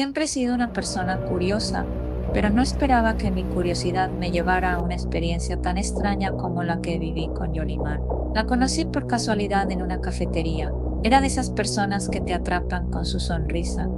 Siempre he sido una persona curiosa, pero no esperaba que mi curiosidad me llevara a una experiencia tan extraña como la que viví con Yolimar. La conocí por casualidad en una cafetería. Era de esas personas que te atrapan con su sonrisa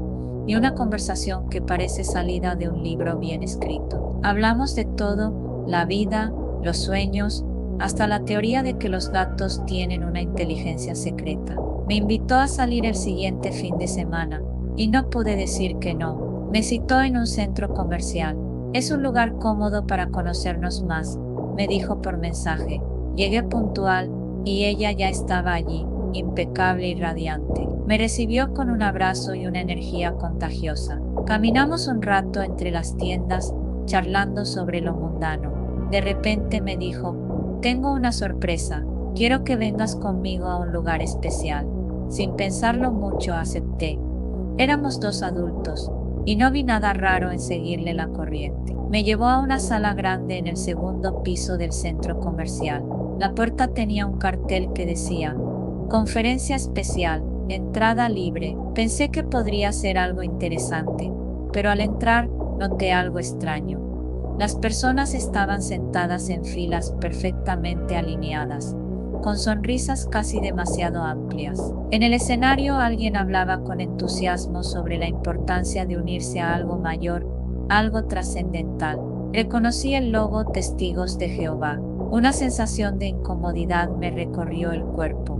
y una conversación que parece salida de un libro bien escrito. Hablamos de todo, la vida, los sueños, hasta la teoría de que los gatos tienen una inteligencia secreta. Me invitó a salir el siguiente fin de semana y no pude decir que no. Me citó en un centro comercial. Es un lugar cómodo para conocernos más, me dijo por mensaje. Llegué puntual y ella ya estaba allí, impecable y radiante. Me recibió con un abrazo y una energía contagiosa. Caminamos un rato entre las tiendas, charlando sobre lo mundano. De repente me dijo: tengo una sorpresa, quiero que vengas conmigo a un lugar especial. Sin pensarlo mucho acepté. Éramos dos adultos, y no vi nada raro en seguirle la corriente. Me llevó a una sala grande en el segundo piso del centro comercial. La puerta tenía un cartel que decía: conferencia especial, entrada libre. Pensé que podría ser algo interesante, pero al entrar noté algo extraño. Las personas estaban sentadas en filas perfectamente alineadas, con sonrisas casi demasiado amplias. En el escenario alguien hablaba con entusiasmo sobre la importancia de unirse a algo mayor, algo trascendental. Reconocí el logo Testigos de Jehová. Una sensación de incomodidad me recorrió el cuerpo.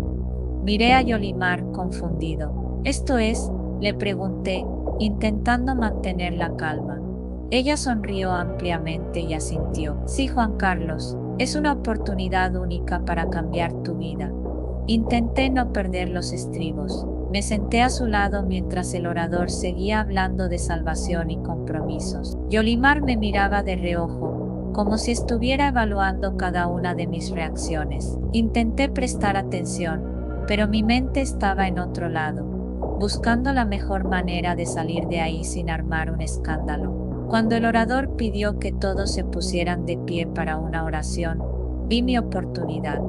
Miré a Yolimar confundido. ¿Esto es?, le pregunté, intentando mantener la calma. Ella sonrió ampliamente y asintió. Sí, Juan Carlos, es una oportunidad única para cambiar tu vida. Intenté no perder los estribos. Me senté a su lado mientras el orador seguía hablando de salvación y compromisos. Yolimar me miraba de reojo, como si estuviera evaluando cada una de mis reacciones. Intenté prestar atención, pero mi mente estaba en otro lado, buscando la mejor manera de salir de ahí sin armar un escándalo. Cuando el orador pidió que todos se pusieran de pie para una oración, vi mi oportunidad.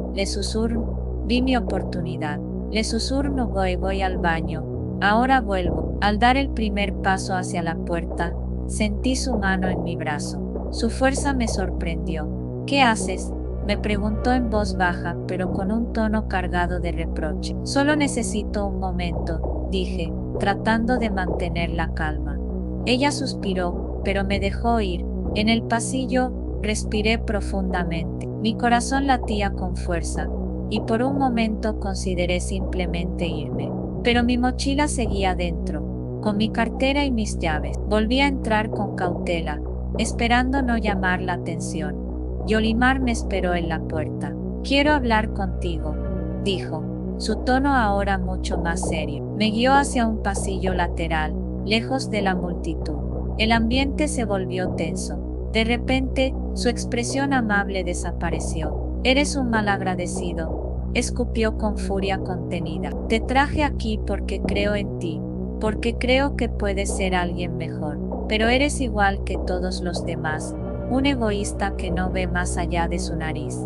Vi mi oportunidad. Le susurro: voy al baño. Ahora vuelvo. Al dar el primer paso hacia la puerta, sentí su mano en mi brazo. Su fuerza me sorprendió. ¿Qué haces?, me preguntó en voz baja, pero con un tono cargado de reproche. Solo necesito un momento, dije, tratando de mantener la calma. Ella suspiró, pero me dejó ir. En el pasillo, respiré profundamente. Mi corazón latía con fuerza, y por un momento consideré simplemente irme. Pero mi mochila seguía dentro, con mi cartera y mis llaves. Volví a entrar con cautela, esperando no llamar la atención. Yolimar me esperó en la puerta. Quiero hablar contigo, dijo, su tono ahora mucho más serio. Me guió hacia un pasillo lateral, lejos de la multitud. El ambiente se volvió tenso. De repente, su expresión amable desapareció. Eres un malagradecido, escupió con furia contenida. Te traje aquí porque creo en ti, porque creo que puedes ser alguien mejor. Pero eres igual que todos los demás, un egoísta que no ve más allá de su nariz.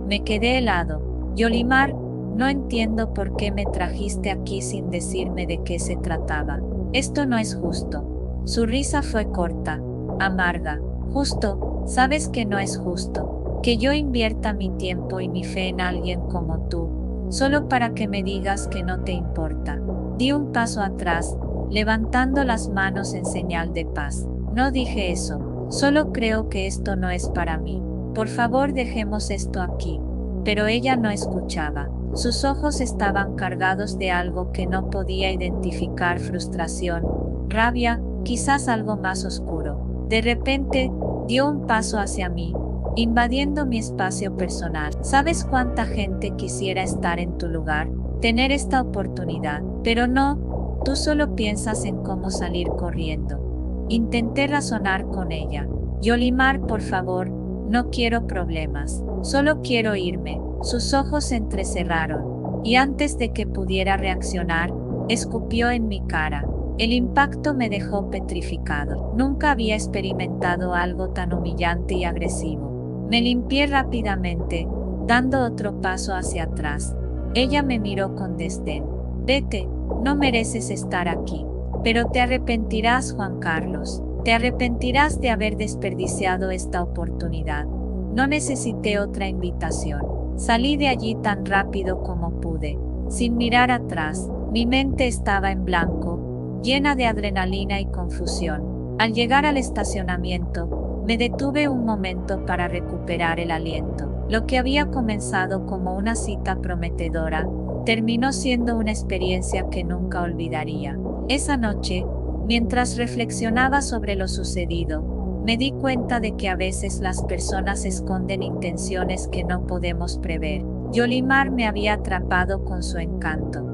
Me quedé helado. Yolimar, no entiendo por qué me trajiste aquí sin decirme de qué se trataba. Esto no es justo. Su risa fue corta, amarga. Justo, sabes que no es justo, que yo invierta mi tiempo y mi fe en alguien como tú, solo para que me digas que no te importa. Di un paso atrás, levantando las manos en señal de paz. No dije eso, solo creo que esto no es para mí. Por favor, dejemos esto aquí. Pero ella no escuchaba. Sus ojos estaban cargados de algo que no podía identificar: frustración, rabia, quizás algo más oscuro. De repente, dio un paso hacia mí, invadiendo mi espacio personal. ¿Sabes cuánta gente quisiera estar en tu lugar, tener esta oportunidad? Pero no, tú solo piensas en cómo salir corriendo. Intenté razonar con ella. Yolimar, por favor, no quiero problemas, solo quiero irme. Sus ojos se entrecerraron, y antes de que pudiera reaccionar, escupió en mi cara. El impacto me dejó petrificado. Nunca había experimentado algo tan humillante y agresivo. Me limpié rápidamente, dando otro paso hacia atrás. Ella me miró con desdén. Vete, no mereces estar aquí. Pero te arrepentirás, Juan Carlos. Te arrepentirás de haber desperdiciado esta oportunidad. No necesité otra invitación. Salí de allí tan rápido como pude, sin mirar atrás. Mi mente estaba en blanco, llena de adrenalina y confusión. Al llegar al estacionamiento, me detuve un momento para recuperar el aliento. Lo que había comenzado como una cita prometedora, terminó siendo una experiencia que nunca olvidaría. Esa noche, mientras reflexionaba sobre lo sucedido, me di cuenta de que a veces las personas esconden intenciones que no podemos prever. Yolimar me había atrapado con su encanto,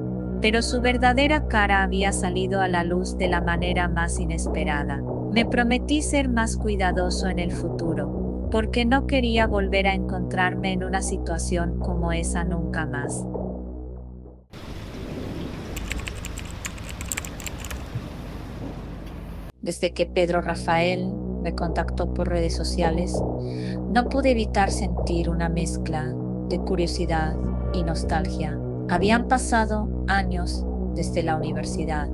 pero su verdadera cara había salido a la luz de la manera más inesperada. Me prometí ser más cuidadoso en el futuro, porque no quería volver a encontrarme en una situación como esa nunca más. Desde que Pedro Rafael me contactó por redes sociales, no pude evitar sentir una mezcla de curiosidad y nostalgia. Habían pasado años desde la universidad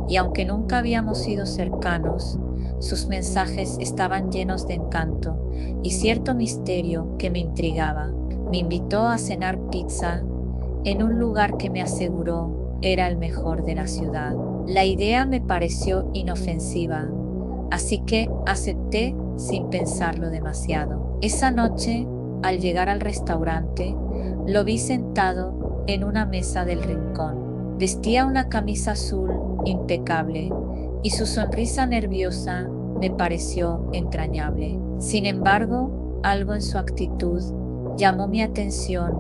y aunque nunca habíamos sido cercanos, sus mensajes estaban llenos de encanto y cierto misterio que me intrigaba. Me invitó a cenar pizza en un lugar que me aseguró era el mejor de la ciudad. La idea me pareció inofensiva, así que acepté sin pensarlo demasiado. Esa noche, al llegar al restaurante, lo vi sentado en una mesa del rincón. Vestía una camisa azul impecable y su sonrisa nerviosa me pareció entrañable. Sin embargo, algo en su actitud llamó mi atención.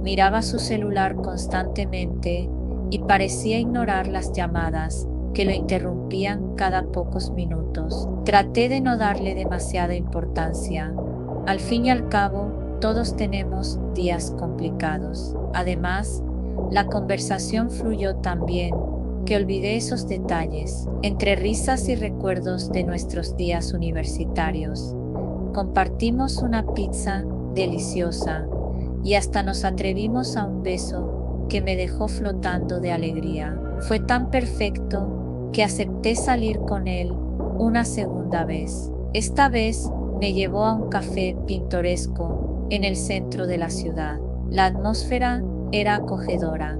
Miraba su celular constantemente y parecía ignorar las llamadas que lo interrumpían cada pocos minutos. Traté de no darle demasiada importancia. Al fin y al cabo, todos tenemos días complicados. Además, la conversación fluyó tan bien que olvidé esos detalles. Entre risas y recuerdos de nuestros días universitarios, compartimos una pizza deliciosa y hasta nos atrevimos a un beso que me dejó flotando de alegría. Fue tan perfecto que acepté salir con él una segunda vez. Esta vez me llevó a un café pintoresco en el centro de la ciudad. La atmósfera era acogedora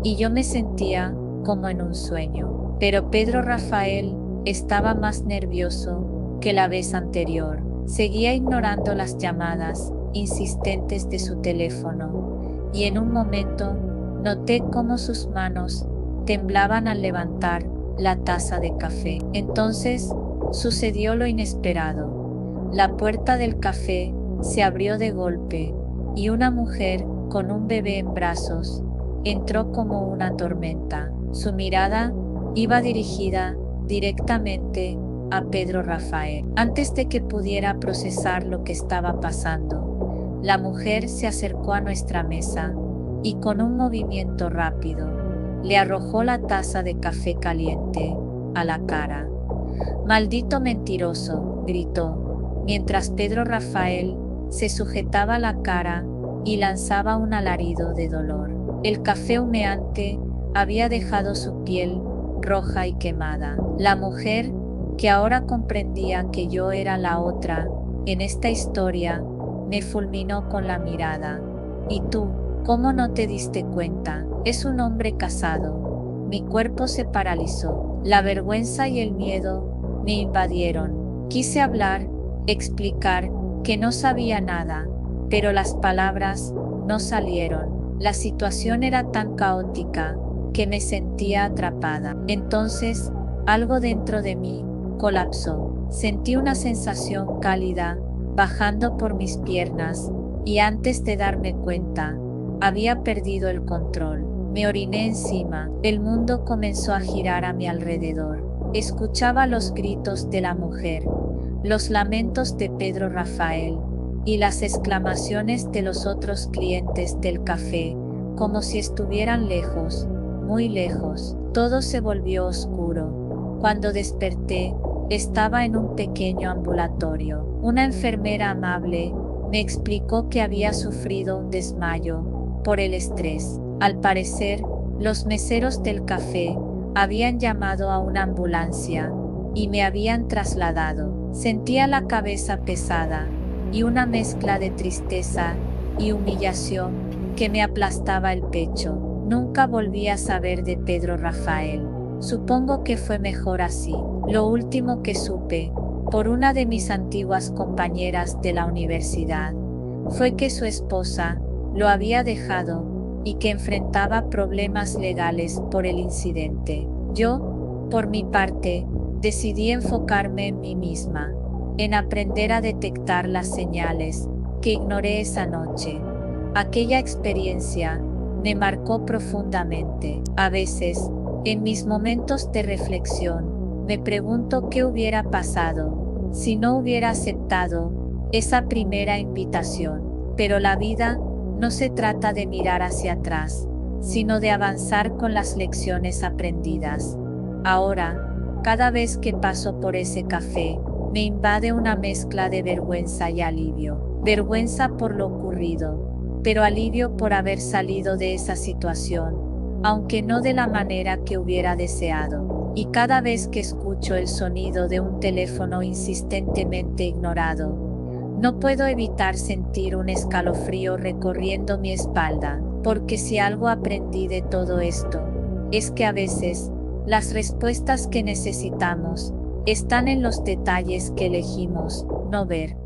y yo me sentía como en un sueño. Pero Pedro Rafael estaba más nervioso que la vez anterior. Seguía ignorando las llamadas insistentes de su teléfono y en un momento noté cómo sus manos temblaban al levantar la taza de café. Entonces sucedió lo inesperado. La puerta del café se abrió de golpe y una mujer con un bebé en brazos entró como una tormenta. Su mirada iba dirigida directamente a Pedro Rafael. Antes de que pudiera procesar lo que estaba pasando, la mujer se acercó a nuestra mesa y con un movimiento rápido le arrojó la taza de café caliente a la cara. «Maldito mentiroso», gritó, mientras Pedro Rafael se sujetaba la cara y lanzaba un alarido de dolor. El café humeante había dejado su piel roja y quemada. La mujer, que ahora comprendía que yo era la otra en esta historia, me fulminó con la mirada. «¿Y tú, cómo no te diste cuenta? Es un hombre casado». Mi cuerpo se paralizó. La vergüenza y el miedo me invadieron. Quise hablar, explicar que no sabía nada, pero las palabras no salieron. La situación era tan caótica que me sentía atrapada. Entonces, algo dentro de mí colapsó. Sentí una sensación cálida bajando por mis piernas y antes de darme cuenta, había perdido el control. Me oriné encima. El mundo comenzó a girar a mi alrededor. Escuchaba los gritos de la mujer, los lamentos de Pedro Rafael y las exclamaciones de los otros clientes del café, como si estuvieran lejos, muy lejos. Todo se volvió oscuro. Cuando desperté, estaba en un pequeño ambulatorio. Una enfermera amable me explicó que había sufrido un desmayo por el estrés. Al parecer, los meseros del café Habían llamado a una ambulancia y me habían trasladado. Sentía la cabeza pesada y una mezcla de tristeza y humillación que me aplastaba el pecho. Nunca volví a saber de Pedro Rafael. Supongo que fue mejor así. Lo último que supe, por una de mis antiguas compañeras de la universidad, fue que su esposa lo había dejado y que enfrentaba problemas legales por el incidente. Yo, por mi parte, decidí enfocarme en mí misma, en aprender a detectar las señales que ignoré esa noche. Aquella experiencia me marcó profundamente. A veces, en mis momentos de reflexión, me pregunto qué hubiera pasado si no hubiera aceptado esa primera invitación. Pero la vida no se trata de mirar hacia atrás, sino de avanzar con las lecciones aprendidas. Ahora, cada vez que paso por ese café, me invade una mezcla de vergüenza y alivio. Vergüenza por lo ocurrido, pero alivio por haber salido de esa situación, aunque no de la manera que hubiera deseado. Y cada vez que escucho el sonido de un teléfono insistentemente ignorado, no puedo evitar sentir un escalofrío recorriendo mi espalda, porque si algo aprendí de todo esto, es que a veces, las respuestas que necesitamos están en los detalles que elegimos no ver.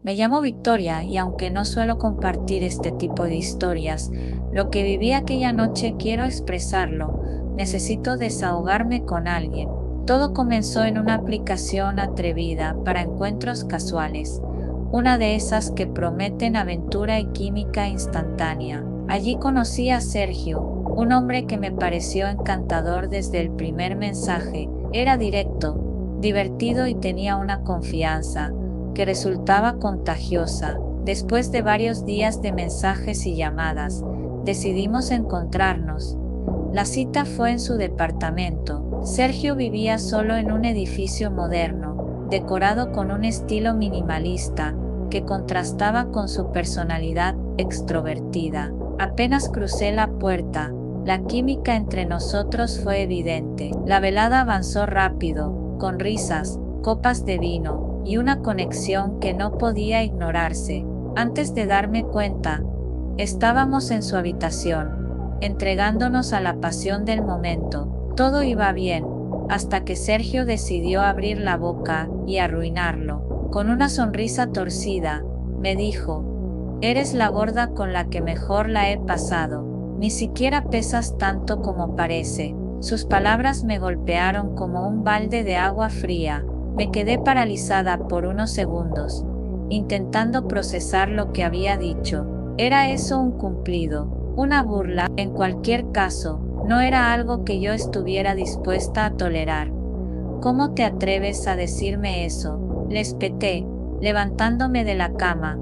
Me llamo Victoria y aunque no suelo compartir este tipo de historias, lo que viví aquella noche quiero expresarlo. Necesito desahogarme con alguien. Todo comenzó en una aplicación atrevida para encuentros casuales, una de esas que prometen aventura y química instantánea. Allí conocí a Sergio, un hombre que me pareció encantador desde el primer mensaje. Era directo, divertido y tenía una confianza que resultaba contagiosa. Después de varios días de mensajes y llamadas, decidimos encontrarnos. La cita fue en su departamento. Sergio vivía solo en un edificio moderno, decorado con un estilo minimalista, que contrastaba con su personalidad extrovertida. Apenas crucé la puerta, la química entre nosotros fue evidente. La velada avanzó rápido, con risas, copas de vino, y una conexión que no podía ignorarse. Antes de darme cuenta, estábamos en su habitación, entregándonos a la pasión del momento. Todo iba bien, hasta que Sergio decidió abrir la boca y arruinarlo. Con una sonrisa torcida, me dijo: "Eres la gorda con la que mejor la he pasado. Ni siquiera pesas tanto como parece". Sus palabras me golpearon como un balde de agua fría. Me quedé paralizada por unos segundos, intentando procesar lo que había dicho. ¿Era eso un cumplido, una burla? En cualquier caso, no era algo que yo estuviera dispuesta a tolerar. ¿Cómo te atreves a decirme eso?, le espeté, levantándome de la cama.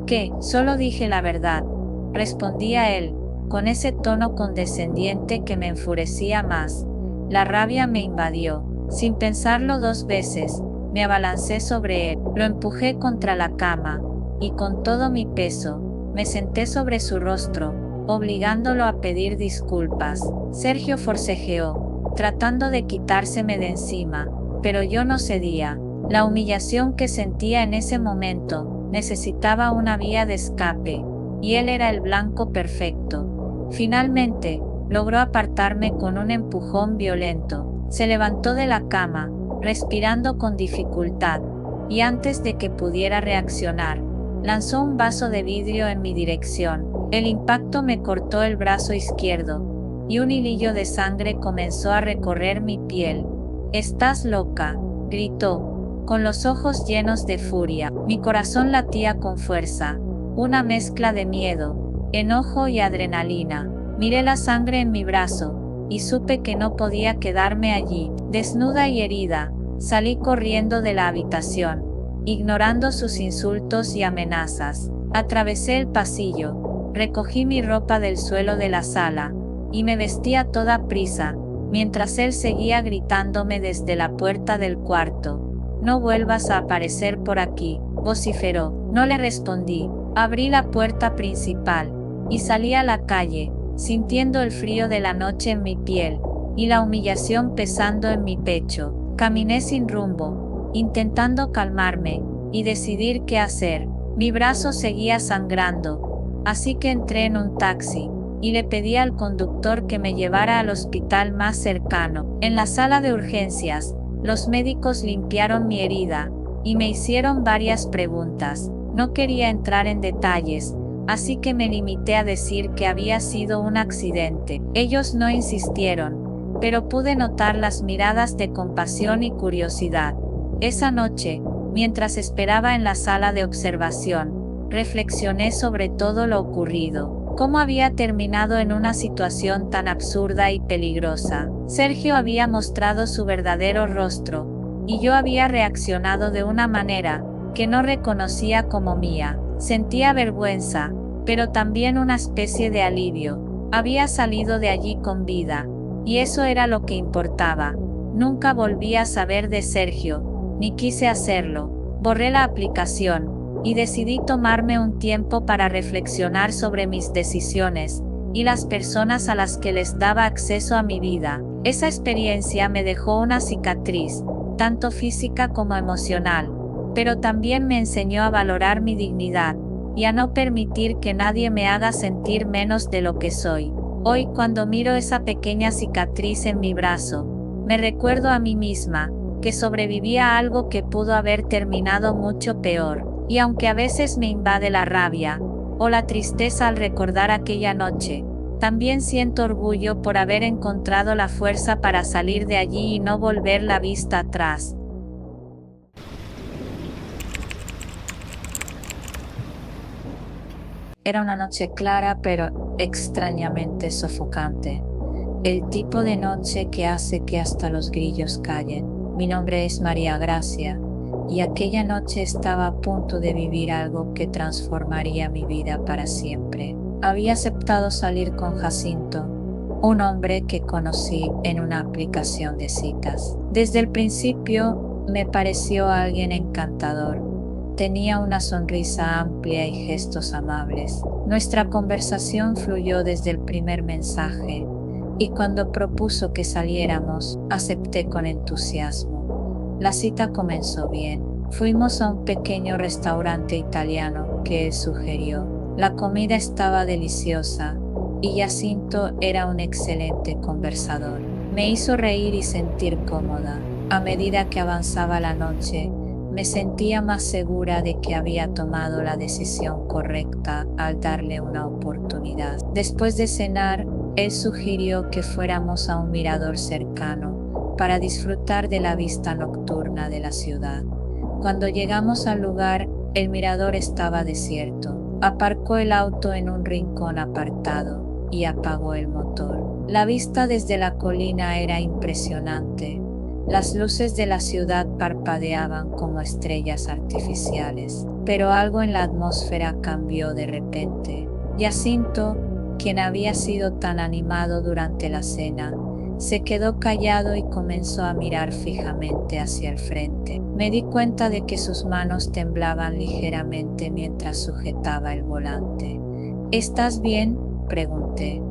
¿Qué? Solo dije la verdad, respondía él, con ese tono condescendiente que me enfurecía más. La rabia me invadió. Sin pensarlo dos veces, me abalancé sobre él, lo empujé contra la cama, y con todo mi peso, me senté sobre su rostro, obligándolo a pedir disculpas. Sergio forcejeó, tratando de quitárseme de encima, pero yo no cedía. La humillación que sentía en ese momento necesitaba una vía de escape, y él era el blanco perfecto. Finalmente, logró apartarme con un empujón violento. Se levantó de la cama, respirando con dificultad, y antes de que pudiera reaccionar, lanzó un vaso de vidrio en mi dirección. El impacto me cortó el brazo izquierdo, y un hilillo de sangre comenzó a recorrer mi piel. «¿Estás loca?», gritó, con los ojos llenos de furia. Mi corazón latía con fuerza, una mezcla de miedo, enojo y adrenalina. Miré la sangre en mi brazo, y supe que no podía quedarme allí. Desnuda y herida, salí corriendo de la habitación, ignorando sus insultos y amenazas. Atravesé el pasillo, recogí mi ropa del suelo de la sala, y me vestí a toda prisa, mientras él seguía gritándome desde la puerta del cuarto: «No vuelvas a aparecer por aquí», vociferó. No le respondí. Abrí la puerta principal, y salí a la calle, sintiendo el frío de la noche en mi piel, y la humillación pesando en mi pecho. Caminé sin rumbo, intentando calmarme, y decidir qué hacer. Mi brazo seguía sangrando, así que entré en un taxi, y le pedí al conductor que me llevara al hospital más cercano. En la sala de urgencias, los médicos limpiaron mi herida, y me hicieron varias preguntas. No quería entrar en detalles, así que me limité a decir que había sido un accidente. Ellos no insistieron, pero pude notar las miradas de compasión y curiosidad. Esa noche, mientras esperaba en la sala de observación, reflexioné sobre todo lo ocurrido. Cómo había terminado en una situación tan absurda y peligrosa. Sergio había mostrado su verdadero rostro, y yo había reaccionado de una manera que no reconocía como mía. Sentía vergüenza, pero también una especie de alivio. Había salido de allí con vida, y eso era lo que importaba. Nunca volví a saber de Sergio, ni quise hacerlo. Borré la aplicación, y decidí tomarme un tiempo para reflexionar sobre mis decisiones, y las personas a las que les daba acceso a mi vida. Esa experiencia me dejó una cicatriz, tanto física como emocional, pero también me enseñó a valorar mi dignidad, y a no permitir que nadie me haga sentir menos de lo que soy. Hoy, cuando miro esa pequeña cicatriz en mi brazo, me recuerdo a mí misma, que sobreviví a algo que pudo haber terminado mucho peor, y aunque a veces me invade la rabia, o la tristeza al recordar aquella noche, también siento orgullo por haber encontrado la fuerza para salir de allí y no volver la vista atrás. Era una noche clara pero extrañamente sofocante. El tipo de noche que hace que hasta los grillos callen. Mi nombre es María Gracia, y aquella noche estaba a punto de vivir algo que transformaría mi vida para siempre. Había aceptado salir con Jacinto, un hombre que conocí en una aplicación de citas. Desde el principio me pareció alguien encantador. Tenía una sonrisa amplia y gestos amables. Nuestra conversación fluyó desde el primer mensaje, y cuando propuso que saliéramos, acepté con entusiasmo. La cita comenzó bien. Fuimos a un pequeño restaurante italiano que él sugirió. La comida estaba deliciosa, y Jacinto era un excelente conversador. Me hizo reír y sentir cómoda. A medida que avanzaba la noche, me sentía más segura de que había tomado la decisión correcta al darle una oportunidad. Después de cenar, él sugirió que fuéramos a un mirador cercano para disfrutar de la vista nocturna de la ciudad. Cuando llegamos al lugar, el mirador estaba desierto. Aparcó el auto en un rincón apartado y apagó el motor. La vista desde la colina era impresionante. Las luces de la ciudad parpadeaban como estrellas artificiales, pero algo en la atmósfera cambió de repente. Jacinto, quien había sido tan animado durante la cena, se quedó callado y comenzó a mirar fijamente hacia el frente. Me di cuenta de que sus manos temblaban ligeramente mientras sujetaba el volante. ¿Estás bien?, pregunté,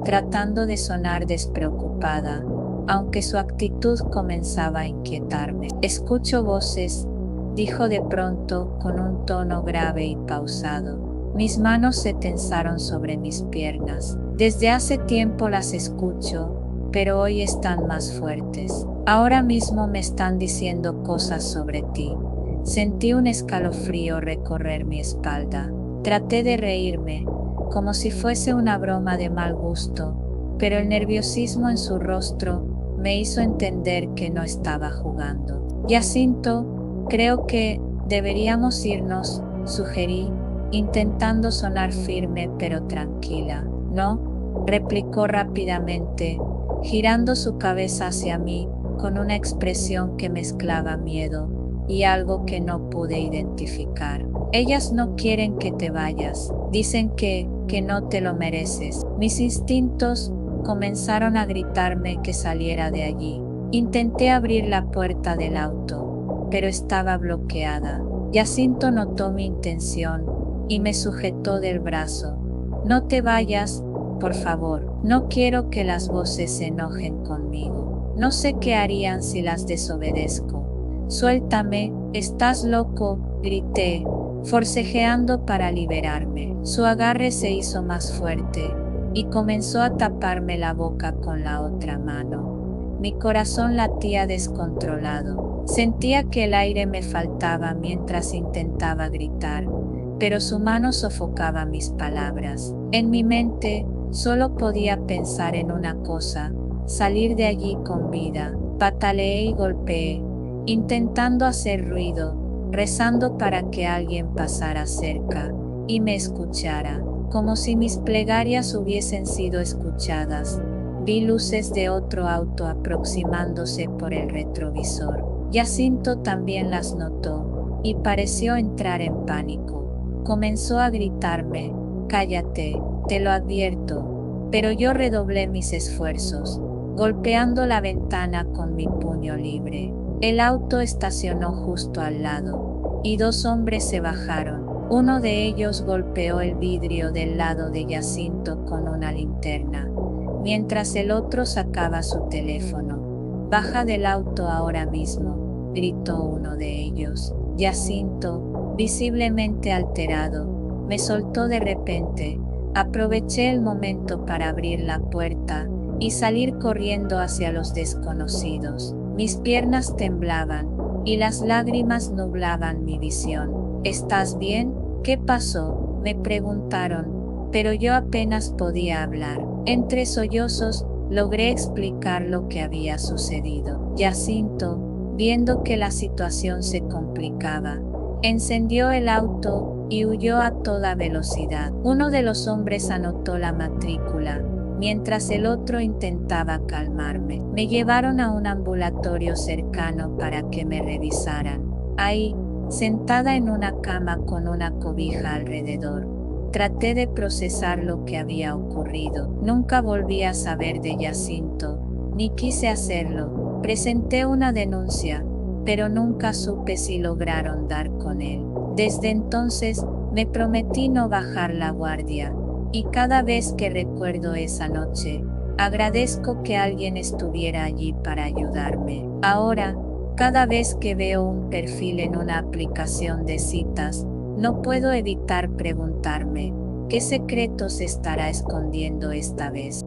tratando de sonar despreocupada, aunque su actitud comenzaba a inquietarme. Escucho voces, dijo de pronto con un tono grave y pausado. Mis manos se tensaron sobre mis piernas. Desde hace tiempo las escucho, pero hoy están más fuertes. Ahora mismo me están diciendo cosas sobre ti. Sentí un escalofrío recorrer mi espalda. Traté de reírme, como si fuese una broma de mal gusto, pero el nerviosismo en su rostro me hizo entender que no estaba jugando. Jacinto, creo que deberíamos irnos, sugerí, intentando sonar firme pero tranquila. ¿No?, replicó rápidamente, girando su cabeza hacia mí con una expresión que mezclaba miedo y algo que no pude identificar. Ellas no quieren que te vayas, dicen que no te lo mereces. Mis instintos comenzaron a gritarme que saliera de allí. Intenté abrir la puerta del auto, pero estaba bloqueada. Jacinto notó mi intención y me sujetó del brazo. No te vayas, por favor. No quiero que las voces se enojen conmigo. No sé qué harían si las desobedezco. Suéltame, estás loco, grité, forcejeando para liberarme. Su agarre se hizo más fuerte y comenzó a taparme la boca con la otra mano. Mi corazón latía descontrolado. Sentía que el aire me faltaba mientras intentaba gritar, pero su mano sofocaba mis palabras. En mi mente, solo podía pensar en una cosa: salir de allí con vida. Pataleé y golpeé, intentando hacer ruido, rezando para que alguien pasara cerca y me escuchara, como si mis plegarias hubiesen sido escuchadas. Vi luces de otro auto aproximándose por el retrovisor. Jacinto también las notó y pareció entrar en pánico. Comenzó a gritarme: cállate, te lo advierto. Pero yo redoblé mis esfuerzos, golpeando la ventana con mi puño libre. El auto estacionó justo al lado, y dos hombres se bajaron. Uno de ellos golpeó el vidrio del lado de Jacinto con una linterna, mientras el otro sacaba su teléfono. Baja del auto ahora mismo, gritó uno de ellos. Jacinto, visiblemente alterado, me soltó de repente. Aproveché el momento para abrir la puerta y salir corriendo hacia los desconocidos. Mis piernas temblaban y las lágrimas nublaban mi visión. ¿Estás bien? ¿Qué pasó?, me preguntaron, pero yo apenas podía hablar. Entre sollozos, logré explicar lo que había sucedido. Jacinto, viendo que la situación se complicaba, encendió el auto y huyó a toda velocidad. Uno de los hombres anotó la matrícula, mientras el otro intentaba calmarme. Me llevaron a un ambulatorio cercano para que me revisaran. Ahí, sentada en una cama con una cobija alrededor, traté de procesar lo que había ocurrido. Nunca volví a saber de Jacinto, ni quise hacerlo. Presenté una denuncia, pero nunca supe si lograron dar con él. Desde entonces, me prometí no bajar la guardia, y cada vez que recuerdo esa noche, agradezco que alguien estuviera allí para ayudarme. Ahora, cada vez que veo un perfil en una aplicación de citas, no puedo evitar preguntarme, ¿qué secretos estará escondiendo esta vez?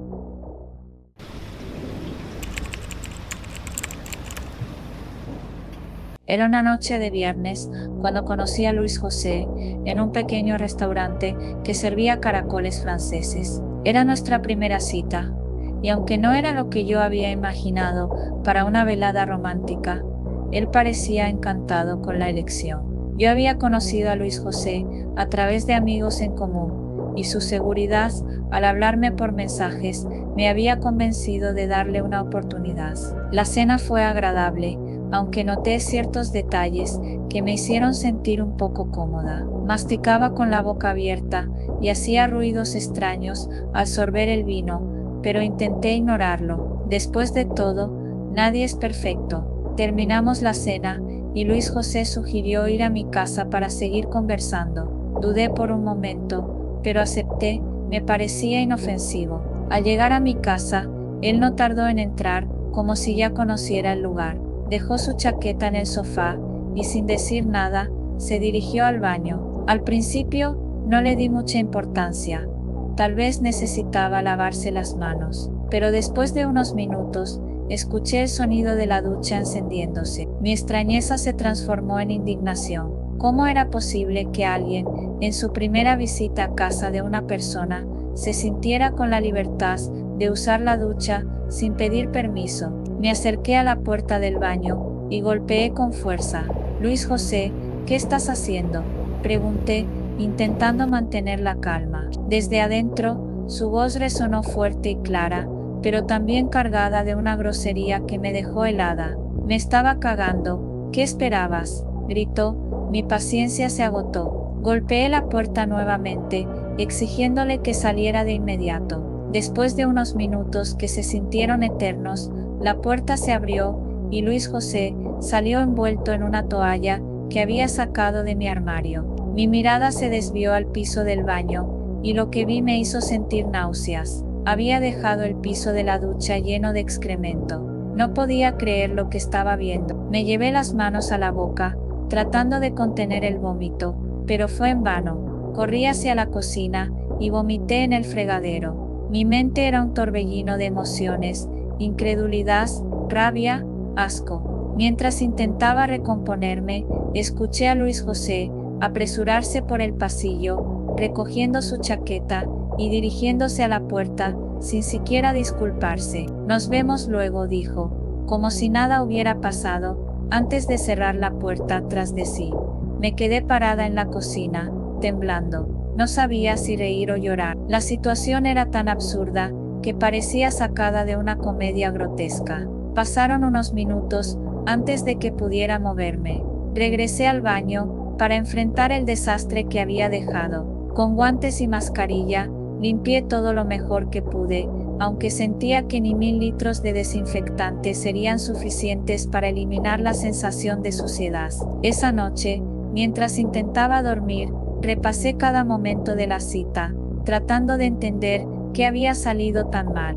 Era una noche de viernes cuando conocí a Luis José en un pequeño restaurante que servía caracoles franceses. Era nuestra primera cita, y aunque no era lo que yo había imaginado para una velada romántica, él parecía encantado con la elección. Yo había conocido a Luis José a través de amigos en común, y su seguridad al hablarme por mensajes me había convencido de darle una oportunidad. La cena fue agradable, aunque noté ciertos detalles que me hicieron sentir un poco cómoda. Masticaba con la boca abierta y hacía ruidos extraños al sorber el vino, pero intenté ignorarlo. Después de todo, nadie es perfecto. Terminamos la cena y Luis José sugirió ir a mi casa para seguir conversando. Dudé por un momento, pero acepté. Me parecía inofensivo. Al llegar a mi casa, él no tardó en entrar, como si ya conociera el lugar. Dejó su chaqueta en el sofá y, sin decir nada, se dirigió al baño. Al principio no le di mucha importancia. Tal vez necesitaba lavarse las manos, pero después de unos minutos escuché el sonido de la ducha encendiéndose. Mi extrañeza se transformó en indignación. ¿Cómo era posible que alguien, en su primera visita a casa de una persona, se sintiera con la libertad de usar la ducha sin pedir permiso? Me acerqué a la puerta del baño y golpeé con fuerza. Luis José, ¿qué estás haciendo?, pregunté, intentando mantener la calma. Desde adentro, su voz resonó fuerte y clara, pero también cargada de una grosería que me dejó helada. Me estaba cagando. ¿Qué esperabas?, gritó. Mi paciencia se agotó. Golpeé la puerta nuevamente, exigiéndole que saliera de inmediato. Después de unos minutos que se sintieron eternos, la puerta se abrió y Luis José salió envuelto en una toalla que había sacado de mi armario. Mi mirada se desvió al piso del baño y lo que vi me hizo sentir náuseas. Había dejado el piso de la ducha lleno de excremento. No podía creer lo que estaba viendo. Me llevé las manos a la boca, tratando de contener el vómito, pero fue en vano. Corrí hacia la cocina y vomité en el fregadero. Mi mente era un torbellino de emociones, incredulidad, rabia, asco. Mientras intentaba recomponerme, escuché a Luis José apresurarse por el pasillo, recogiendo su chaqueta y dirigiéndose a la puerta, sin siquiera disculparse. Nos vemos luego, dijo, como si nada hubiera pasado, antes de cerrar la puerta tras de sí. Me quedé parada en la cocina, temblando. No sabía si reír o llorar. La situación era tan absurda que parecía sacada de una comedia grotesca. Pasaron unos minutos antes de que pudiera moverme. Regresé al baño para enfrentar el desastre que había dejado. Con guantes y mascarilla, limpié todo lo mejor que pude, aunque sentía que ni 1000 litros de desinfectante serían suficientes para eliminar la sensación de suciedad. Esa noche, mientras intentaba dormir, repasé cada momento de la cita, tratando de entender qué había salido tan mal.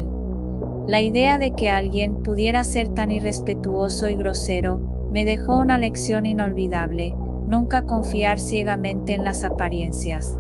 La idea de que alguien pudiera ser tan irrespetuoso y grosero me dejó una lección inolvidable: nunca confiar ciegamente en las apariencias.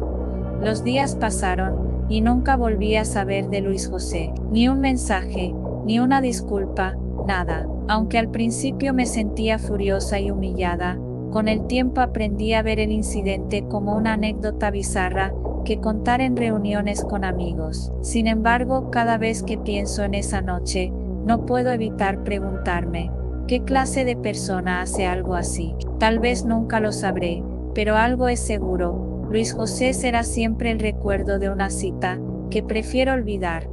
Los días pasaron y nunca volví a saber de Luis José. Ni un mensaje, ni una disculpa, nada. Aunque al principio me sentía furiosa y humillada, con el tiempo aprendí a ver el incidente como una anécdota bizarra que contar en reuniones con amigos. Sin embargo, cada vez que pienso en esa noche, no puedo evitar preguntarme, ¿qué clase de persona hace algo así? Tal vez nunca lo sabré, pero algo es seguro: Luis José será siempre el recuerdo de una cita que prefiero olvidar.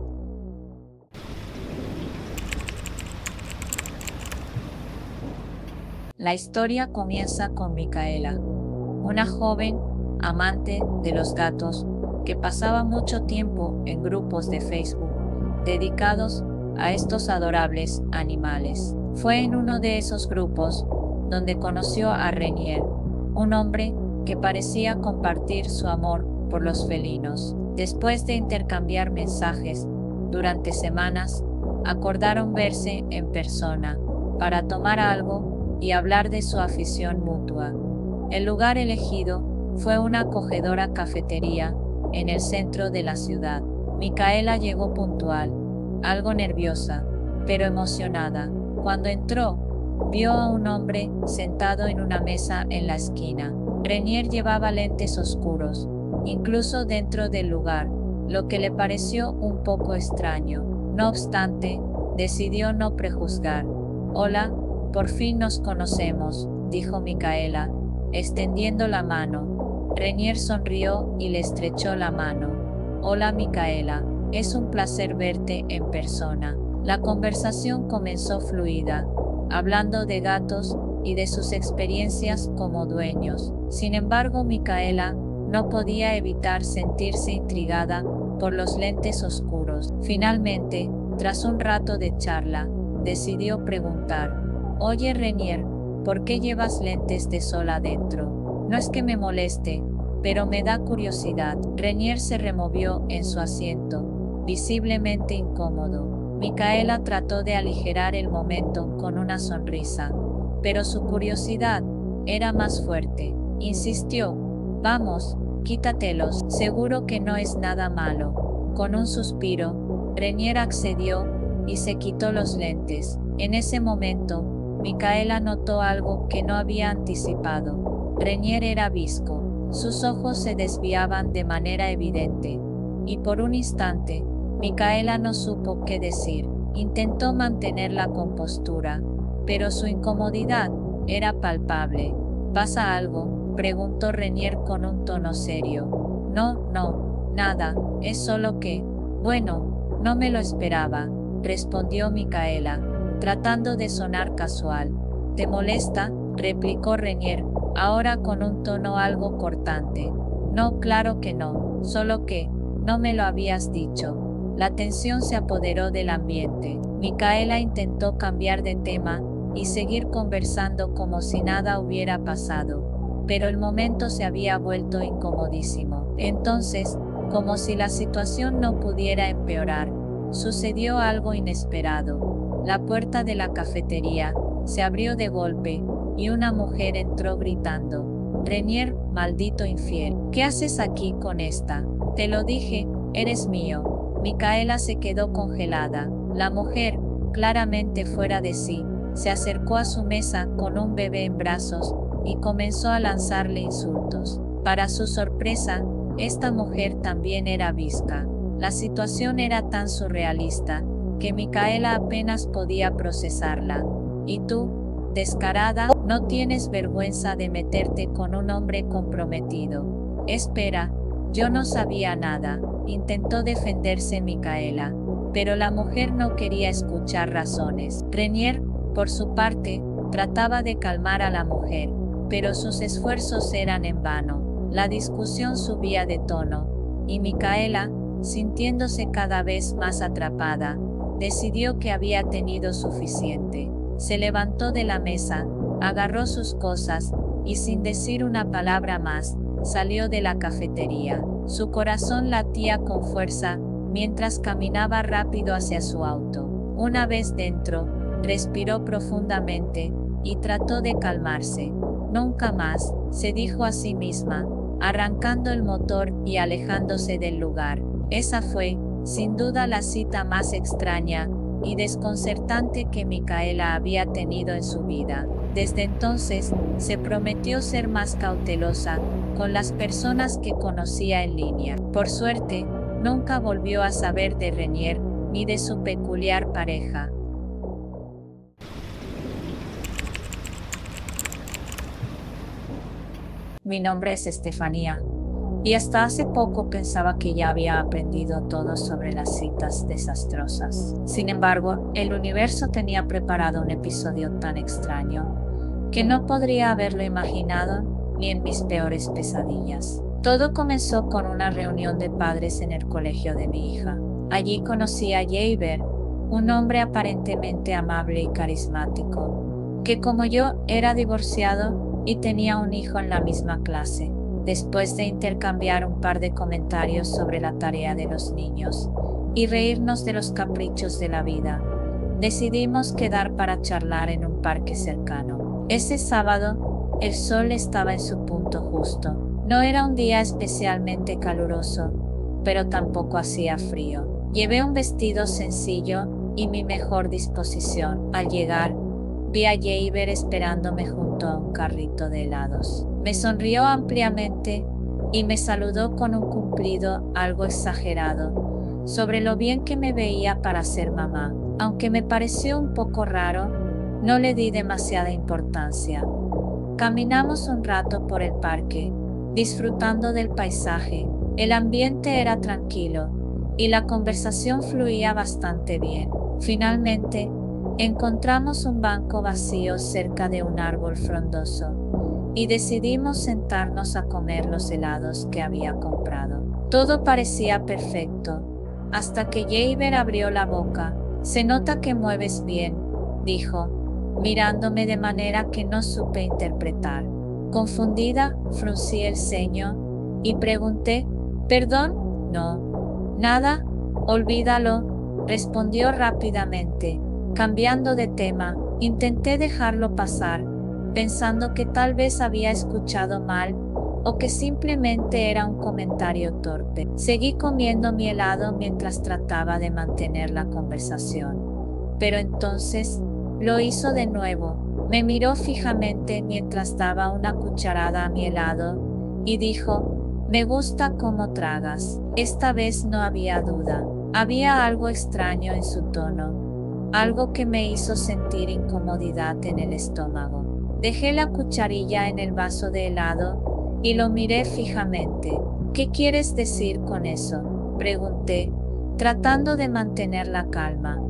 La historia comienza con Micaela, una joven amante de los gatos que pasaba mucho tiempo en grupos de Facebook dedicados a estos adorables animales. Fue en uno de esos grupos donde conoció a Renier, un hombre que parecía compartir su amor por los felinos. Después de intercambiar mensajes durante semanas, acordaron verse en persona para tomar algo y hablar de su afición mutua. El lugar elegido fue una acogedora cafetería en el centro de la ciudad. Micaela llegó puntual, algo nerviosa, pero emocionada. Cuando entró, vio a un hombre sentado en una mesa en la esquina. Renier llevaba lentes oscuros, incluso dentro del lugar, lo que le pareció un poco extraño. No obstante, decidió no prejuzgar. «Hola, por fin nos conocemos», dijo Micaela, extendiendo la mano. Renier sonrió y le estrechó la mano. «Hola Micaela, es un placer verte en persona». La conversación comenzó fluida, hablando de gatos y de sus experiencias como dueños. Sin embargo, Micaela no podía evitar sentirse intrigada por los lentes oscuros. Finalmente, tras un rato de charla, decidió preguntar: «Oye Renier, ¿por qué llevas lentes de sol adentro? No es que me moleste, pero me da curiosidad». Renier se removió en su asiento, visiblemente incómodo. Micaela trató de aligerar el momento con una sonrisa, pero su curiosidad era más fuerte. Insistió: «Vamos, quítatelos, seguro que no es nada malo». Con un suspiro, Renier accedió y se quitó los lentes. En ese momento, Micaela notó algo que no había anticipado. Renier era visco. Sus ojos se desviaban de manera evidente, y por un instante, Micaela no supo qué decir. Intentó mantener la compostura, pero su incomodidad era palpable. «¿Pasa algo?», preguntó Renier con un tono serio. No, nada, es solo que…». «Bueno, no me lo esperaba», respondió Micaela, tratando de sonar casual. «¿Te molesta?», replicó Renier, ahora con un tono algo cortante. «No, claro que no, solo que… no me lo habías dicho». La tensión se apoderó del ambiente. Micaela intentó cambiar de tema y seguir conversando como si nada hubiera pasado, pero el momento se había vuelto incomodísimo. Entonces, Como si la situación no pudiera empeorar, sucedió algo inesperado. La puerta de la cafetería se abrió de golpe y una mujer entró gritando: «Renier, maldito infiel, ¿qué haces aquí con esta? Te lo dije, eres mío». Micaela se quedó congelada. La mujer, claramente fuera de sí, se acercó a su mesa con un bebé en brazos y comenzó a lanzarle insultos. Para su sorpresa, esta mujer también era visca. La situación era tan surrealista que Micaela apenas podía procesarla. «¿Y tú, descarada, no tienes vergüenza de meterte con un hombre comprometido?» «Espera, yo no sabía nada», intentó defenderse Micaela, pero la mujer no quería escuchar razones. Renier, por su parte, trataba de calmar a la mujer, pero sus esfuerzos eran en vano. La discusión subía de tono, y Micaela, sintiéndose cada vez más atrapada, decidió que había tenido suficiente. Se levantó de la mesa, agarró sus cosas, y sin decir una palabra más, salió de la cafetería. Su corazón latía con fuerza, mientras caminaba rápido hacia su auto. Una vez dentro, respiró profundamente, y trató de calmarse. «Nunca más», se dijo a sí misma, arrancando el motor y alejándose del lugar. Esa fue, sin duda, la cita más extraña y desconcertante que Micaela había tenido en su vida. Desde entonces, se prometió ser más cautelosa con las personas que conocía en línea. Por suerte, nunca volvió a saber de Renier ni de su peculiar pareja. Mi nombre es Estefanía, y hasta hace poco pensaba que ya había aprendido todo sobre las citas desastrosas. Sin embargo, el universo tenía preparado un episodio tan extraño que no podría haberlo imaginado ni en mis peores pesadillas. Todo comenzó con una reunión de padres en el colegio de mi hija. Allí conocí a Javier, un hombre aparentemente amable y carismático, que como yo era divorciado y tenía un hijo en la misma clase. Después de intercambiar un par de comentarios sobre la tarea de los niños y reírnos de los caprichos de la vida, decidimos quedar para charlar en un parque cercano. Ese sábado, el sol estaba en su punto justo. No era un día especialmente caluroso, pero tampoco hacía frío. Llevé un vestido sencillo y mi mejor disposición. Al llegar, vi a Javier esperándome junto a un carrito de helados. Me sonrió ampliamente y me saludó con un cumplido algo exagerado sobre lo bien que me veía para ser mamá. Aunque me pareció un poco raro, no le di demasiada importancia. Caminamos un rato por el parque, disfrutando del paisaje. El ambiente era tranquilo y la conversación fluía bastante bien. Finalmente, encontramos un banco vacío cerca de un árbol frondoso y decidimos sentarnos a comer los helados que había comprado. Todo parecía perfecto, hasta que Javier abrió la boca. «Se nota que mueves bien», dijo, mirándome de manera que no supe interpretar. Confundida, fruncí el ceño y pregunté: «¿Perdón?» «No, nada, olvídalo», respondió rápidamente. Cambiando de tema, intenté dejarlo pasar, pensando que tal vez había escuchado mal o que simplemente era un comentario torpe. Seguí comiendo mi helado mientras trataba de mantener la conversación. Pero entonces, lo hizo de nuevo. Me miró fijamente mientras daba una cucharada a mi helado y dijo: «Me gusta cómo tragas». Esta vez no había duda. Había algo extraño en su tono, algo que me hizo sentir incomodidad en el estómago. Dejé la cucharilla en el vaso de helado y lo miré fijamente. «¿Qué quieres decir con eso?», pregunté, tratando de mantener la calma.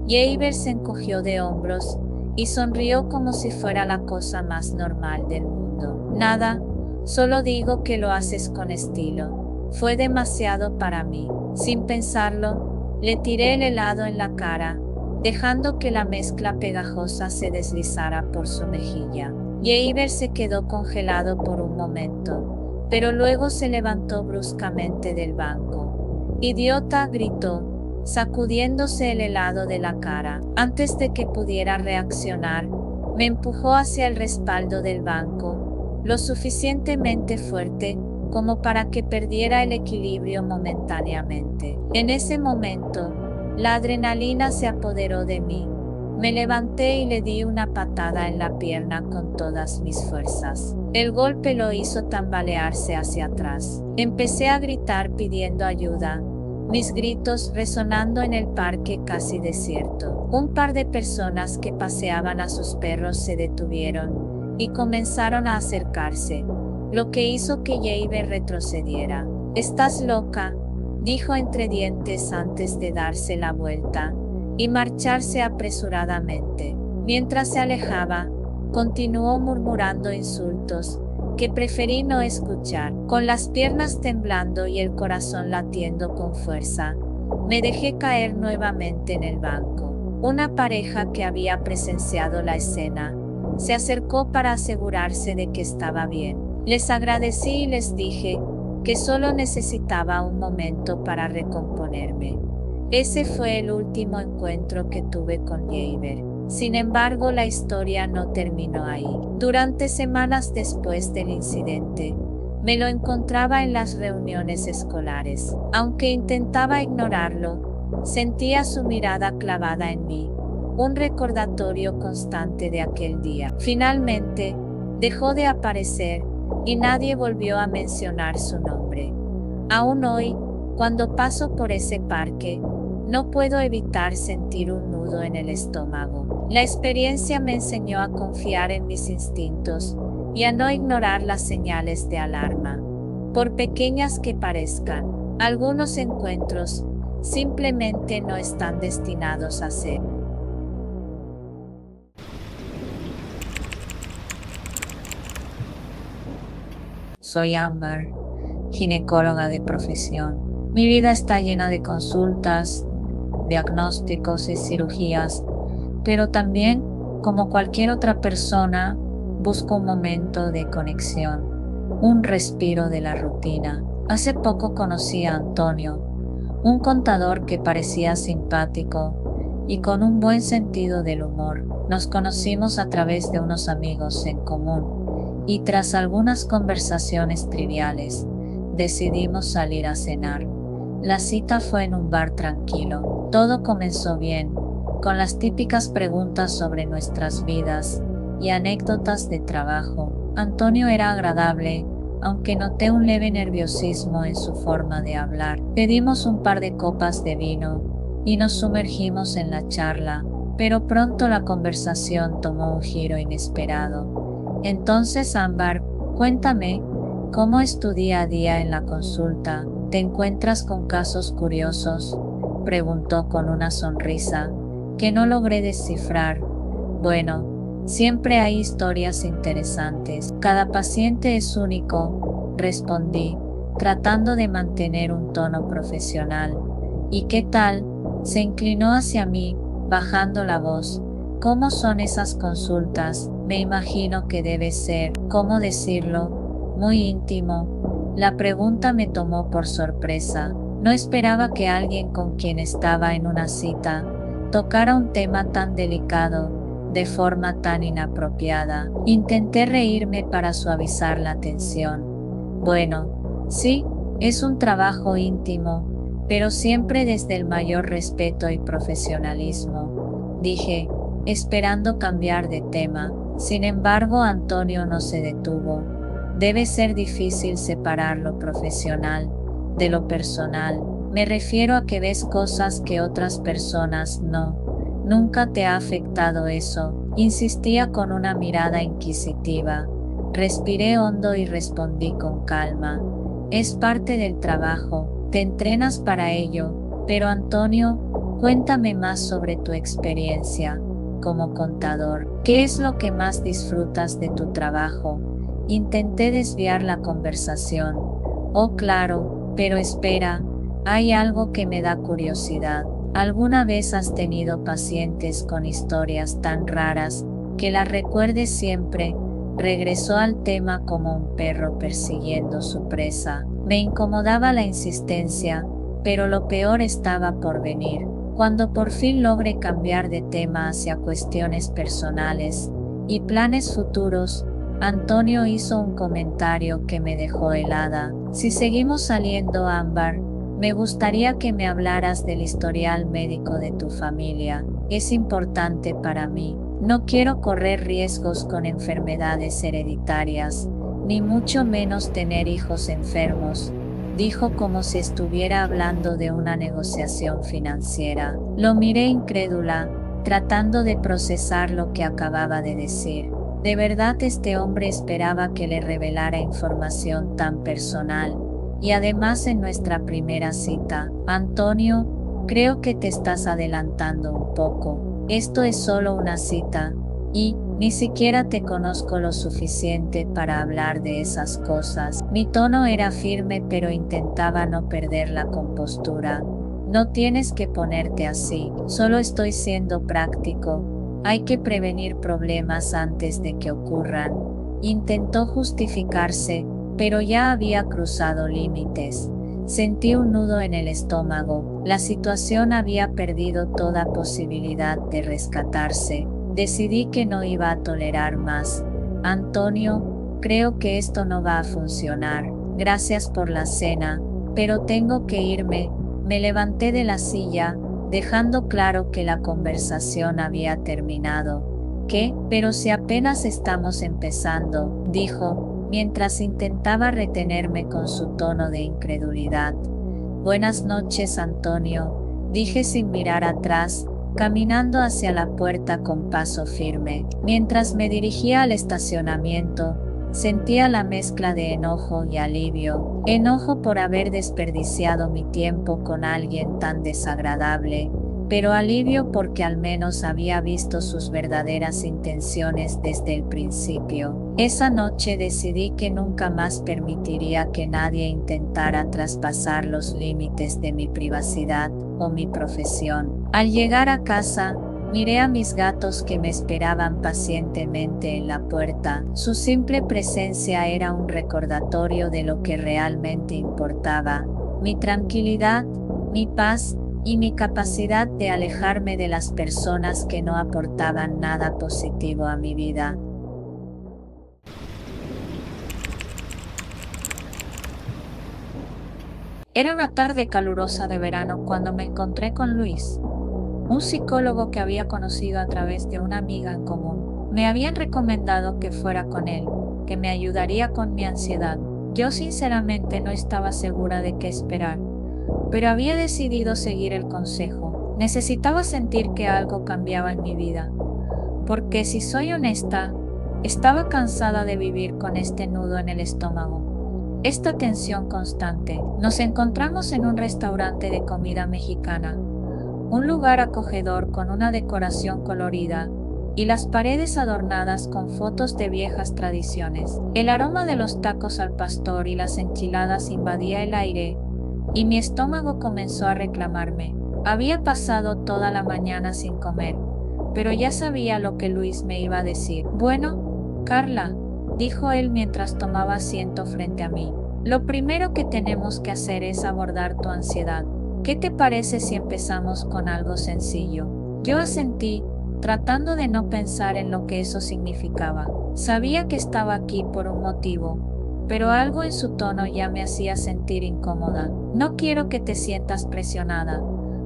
Javier se encogió de hombros y sonrió como si fuera la cosa más normal del mundo. «Nada, solo digo que lo haces con estilo». Fue demasiado para mí. Sin pensarlo, le tiré el helado en la cara, dejando que la mezcla pegajosa se deslizara por su mejilla. Javier se quedó congelado por un momento, pero luego se levantó bruscamente del banco. ¡Idiota!, gritó, sacudiéndose el helado de la cara. Antes de que pudiera reaccionar, me empujó hacia el respaldo del banco, lo suficientemente fuerte como para que perdiera el equilibrio momentáneamente. En ese momento, la adrenalina se apoderó de mí. Me levanté y le di una patada en la pierna con todas mis fuerzas. El golpe lo hizo tambalearse hacia atrás. Empecé a gritar pidiendo ayuda, mis gritos resonando en el parque casi desierto. Un par de personas que paseaban a sus perros se detuvieron y comenzaron a acercarse, lo que hizo que Javier retrocediera. «¿Estás loca?», dijo entre dientes antes de darse la vuelta y marcharse apresuradamente. Mientras se alejaba, continuó murmurando insultos que preferí no escuchar. Con las piernas temblando y el corazón latiendo con fuerza, me dejé caer nuevamente en el banco. Una pareja que había presenciado la escena se acercó para asegurarse de que estaba bien. Les agradecí y les dije que solo necesitaba un momento para recomponerme. Ese fue el último encuentro que tuve con Javier. Sin embargo, la historia no terminó ahí. Durante semanas después del incidente, me lo encontraba en las reuniones escolares. Aunque intentaba ignorarlo, sentía su mirada clavada en mí, un recordatorio constante de aquel día. Finalmente, dejó de aparecer y nadie volvió a mencionar su nombre. Aún hoy, cuando paso por ese parque, no puedo evitar sentir un nudo en el estómago. La experiencia me enseñó a confiar en mis instintos y a no ignorar las señales de alarma, por pequeñas que parezcan. Algunos encuentros simplemente no están destinados a ser. Soy Ámbar, ginecóloga de profesión. Mi vida está llena de consultas, diagnósticos y cirugías, pero también, como cualquier otra persona, busco un momento de conexión, un respiro de la rutina. Hace poco conocí a Antonio, un contador que parecía simpático y con un buen sentido del humor. Nos conocimos a través de unos amigos en común y tras algunas conversaciones triviales, decidimos salir a cenar. La cita fue en un bar tranquilo. Todo comenzó bien, con las típicas preguntas sobre nuestras vidas y anécdotas de trabajo. Antonio era agradable, aunque noté un leve nerviosismo en su forma de hablar. Pedimos un par de copas de vino y nos sumergimos en la charla, pero pronto la conversación tomó un giro inesperado. Entonces, Ámbar, cuéntame, ¿cómo es tu día a día en la consulta? ¿Te encuentras con casos curiosos?, preguntó con una sonrisa que no logré descifrar. Bueno, siempre hay historias interesantes. Cada paciente es único, respondí, tratando de mantener un tono profesional. ¿Y qué tal?, se inclinó hacia mí, bajando la voz. ¿Cómo son esas consultas? Me imagino que debe ser, ¿cómo decirlo?, muy íntimo. La pregunta me tomó por sorpresa. No esperaba que alguien con quien estaba en una cita tocara un tema tan delicado de forma tan inapropiada. Intenté reírme para suavizar la tensión. Bueno, sí, es un trabajo íntimo, pero siempre desde el mayor respeto y profesionalismo, dije, esperando cambiar de tema. Sin embargo, Antonio no se detuvo. Debe ser difícil separar lo profesional de lo personal. Me refiero a que ves cosas que otras personas no. ¿Nunca te ha afectado eso?, insistía con una mirada inquisitiva. Respiré hondo y respondí con calma. Es parte del trabajo, te entrenas para ello. Pero Antonio, cuéntame más sobre tu experiencia como contador. ¿Qué es lo que más disfrutas de tu trabajo? Intenté desviar la conversación. Oh, claro, pero espera, hay algo que me da curiosidad. ¿Alguna vez has tenido pacientes con historias tan raras que las recuerdes siempre, Regresó al tema como un perro persiguiendo su presa. Me incomodaba la insistencia, pero lo peor estaba por venir. Cuando por fin logré cambiar de tema hacia cuestiones personales y planes futuros, Antonio hizo un comentario que me dejó helada. Si seguimos saliendo, Ámbar, me gustaría que me hablaras del historial médico de tu familia. Es importante para mí. No quiero correr riesgos con enfermedades hereditarias, ni mucho menos tener hijos enfermos, dijo como si estuviera hablando de una negociación financiera. Lo miré incrédula, tratando de procesar lo que acababa de decir. ¿De verdad este hombre esperaba que le revelara información tan personal? Y además en nuestra primera cita, Antonio, creo que te estás adelantando un poco. Esto es solo una cita, y ni siquiera te conozco lo suficiente para hablar de esas cosas. Mi tono era firme, pero intentaba no perder la compostura. No tienes que ponerte así, solo estoy siendo práctico. Hay que prevenir problemas antes de que ocurran. Intentó justificarse, pero ya había cruzado límites. Sentí un nudo en el estómago. La situación había perdido toda posibilidad de rescatarse. Decidí que no iba a tolerar más. Antonio, creo que esto no va a funcionar. Gracias por la cena, pero tengo que irme. Me levanté de la silla, dejando claro que la conversación había terminado. ¿Qué? Pero si apenas estamos empezando, dijo, mientras intentaba retenerme con su tono de incredulidad. Buenas noches, Antonio, dije sin mirar atrás, caminando hacia la puerta con paso firme. Mientras me dirigía al estacionamiento, sentía la mezcla de enojo y alivio. Enojo por haber desperdiciado mi tiempo con alguien tan desagradable, pero alivio porque al menos había visto sus verdaderas intenciones desde el principio. Esa noche decidí que nunca más permitiría que nadie intentara traspasar los límites de mi privacidad o mi profesión. Al llegar a casa, miré a mis gatos que me esperaban pacientemente en la puerta. Su simple presencia era un recordatorio de lo que realmente importaba: mi tranquilidad, mi paz y mi capacidad de alejarme de las personas que no aportaban nada positivo a mi vida. Era una tarde calurosa de verano cuando me encontré con Luis, un psicólogo que había conocido a través de una amiga en común. Me habían recomendado que fuera con él, que me ayudaría con mi ansiedad. Yo sinceramente no estaba segura de qué esperar, pero había decidido seguir el consejo. Necesitaba sentir que algo cambiaba en mi vida, porque si soy honesta, estaba cansada de vivir con este nudo en el estómago, esta tensión constante. Nos encontramos en un restaurante de comida mexicana, un lugar acogedor con una decoración colorida y las paredes adornadas con fotos de viejas tradiciones. El aroma de los tacos al pastor y las enchiladas invadía el aire, y mi estómago comenzó a reclamarme. Había pasado toda la mañana sin comer, pero ya sabía lo que Luis me iba a decir. Bueno, Carla, dijo él mientras tomaba asiento frente a mí, lo primero que tenemos que hacer es abordar tu ansiedad. ¿Qué te parece si empezamos con algo sencillo? Yo asentí, tratando de no pensar en lo que eso significaba. Sabía que estaba aquí por un motivo, pero algo en su tono ya me hacía sentir incómoda. No quiero que te sientas presionada,